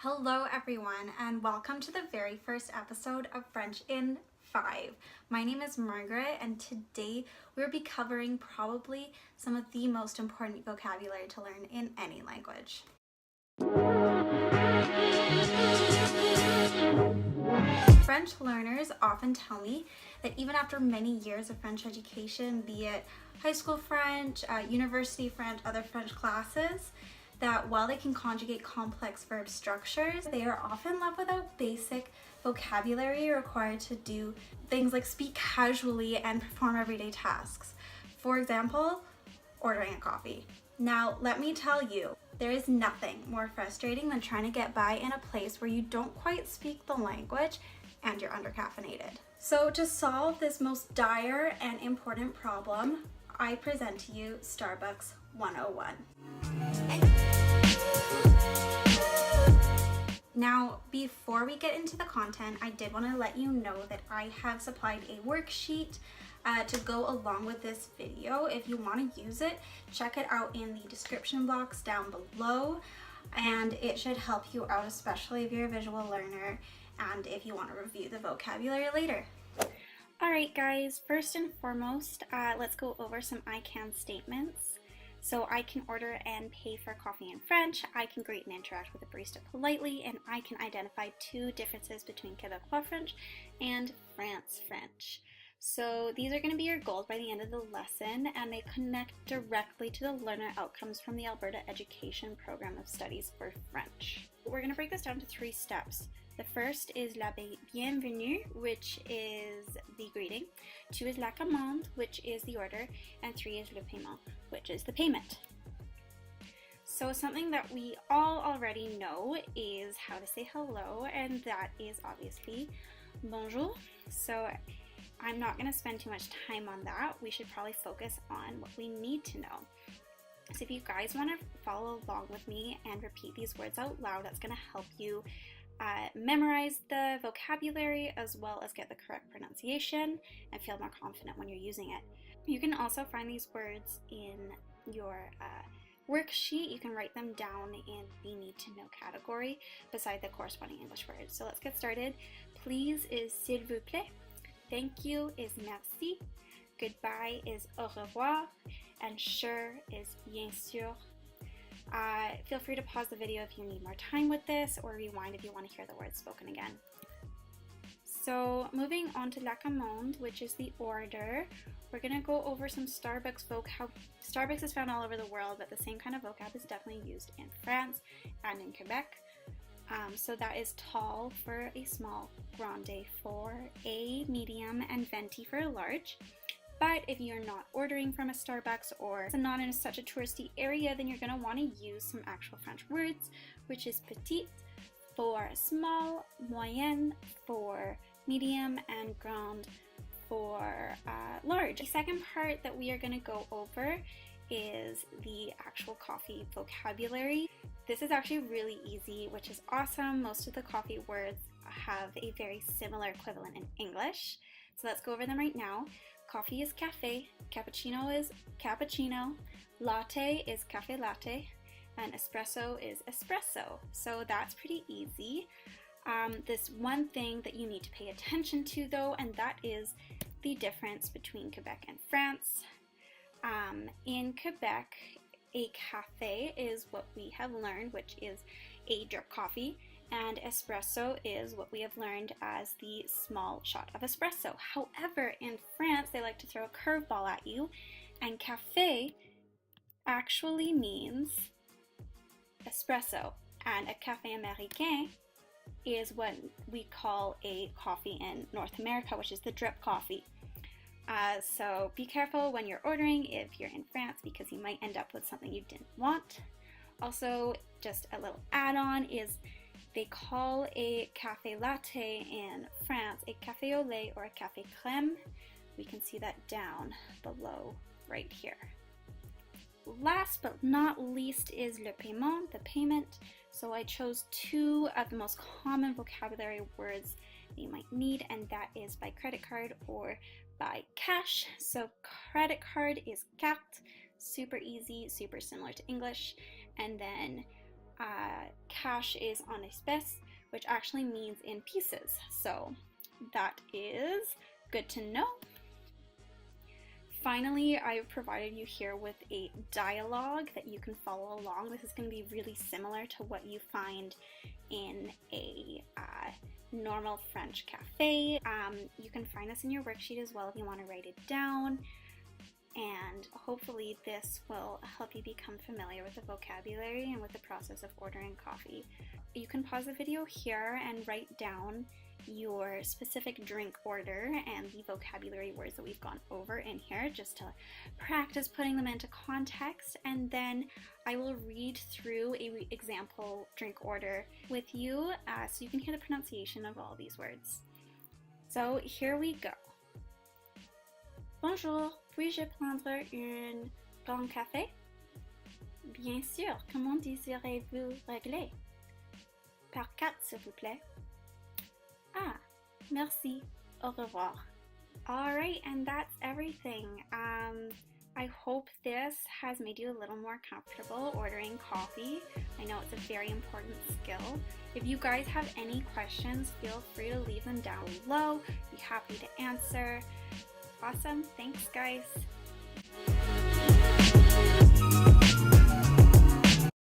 Hello everyone and welcome to the very first episode of French in 5. My name is Margaret and today we'll be covering probably some of the most important vocabulary to learn in any language. French learners often tell me that even after many years of French education, be it high school French, university French, other French classes, that while they can conjugate complex verb structures, they are often left without basic vocabulary required to do things like speak casually and perform everyday tasks. For example, ordering a coffee. Now, let me tell you, there is nothing more frustrating than trying to get by in a place where you don't quite speak the language and you're undercaffeinated. So to solve this most dire and important problem, I present to you Starbucks 101. Now, before we get into the content, I did want to let you know that I have supplied a worksheet to go along with this video. If you want to use it, check it out in the description box down below, and it should help you out, especially if you're a visual learner and if you want to review the vocabulary later. Alright guys, first and foremost, let's go over some I can statements. So I can order and pay for coffee in French, I can greet and interact with a barista politely, and I can identify two differences between Quebecois French and France French. So these are going to be your goals by the end of the lesson, and they connect directly to the learner outcomes from the Alberta Education Program of Studies for French. We're going to break this down to 3 steps. The first is la bienvenue, which is the greeting. 2 is la commande, which is the order. And 3 is le paiement, which is the payment. So something that we all already know is how to say hello, and that is obviously bonjour. So I'm not going to spend too much time on that. We should probably focus on what we need to know. So if you guys want to follow along with me and repeat these words out loud, that's going to help you memorize the vocabulary as well as get the correct pronunciation and feel more confident when you're using it. You can also find these words in your worksheet. You can write them down in the need to know category beside the corresponding English words. So let's get started. Please is s'il vous plaît. Thank you is merci. Goodbye is au revoir. And sure is bien sûr. Feel free to pause the video if you need more time with this, or rewind if you want to hear the words spoken again. So moving on to la commande, which is the order, we're going to go over some Starbucks vocab. Starbucks is found all over the world, but the same kind of vocab is definitely used in France and in Quebec. So that is tall for a small, grande for a medium, and venti for a large. But if you're not ordering from a Starbucks or not in such a touristy area, then you're going to want to use some actual French words, which is petite for small, moyenne for medium, and grande for large. The second part that we are going to go over is the actual coffee vocabulary. This is actually really easy, which is awesome. Most of the coffee words have a very similar equivalent in English. So let's go over them right now. Coffee is café, cappuccino is cappuccino, latte is café latte, and espresso is espresso. So that's pretty easy. This one thing that you need to pay attention to though, and that is the difference between Quebec and France. In Quebec, a café is what we have learned, which is a drip coffee, and espresso is what we have learned as the small shot of espresso. However, in France, they like to throw a curveball at you, and café actually means espresso, and a café américain is what we call a coffee in North America, which is the drip coffee. So be careful when you're ordering if you're in France, because you might end up with something you didn't want. Also, just a little add-on is they call a café latte in France a café au lait or a café crème. We can see that down below right here. Last but not least is le paiement, the payment. So I chose 2 of the most common vocabulary words that you might need, and that is by credit card or by cash. So credit card is carte, super easy, super similar to English, and then cash is en espèces, which actually means in pieces. So that is good to know. Finally, I've provided you here with a dialogue that you can follow along. This is going to be really similar to what you find in a normal French cafe. You can find this in your worksheet as well if you want to write it down. And hopefully this will help you become familiar with the vocabulary and with the process of ordering coffee. You can pause the video here and write down your specific drink order and the vocabulary words that we've gone over in here just to practice putting them into context, and then I will read through a example drink order with you so you can hear the pronunciation of all these words. So here we go. Bonjour, puis-je prendre un grand café? Bien sûr, comment désirez-vous régler? Par carte, s'il vous plaît. Ah, merci. Au revoir. Alright, and that's everything. I hope this has made you a little more comfortable ordering coffee. I know it's a very important skill. If you guys have any questions, feel free to leave them down below. Be happy to answer. Awesome. Thanks, guys.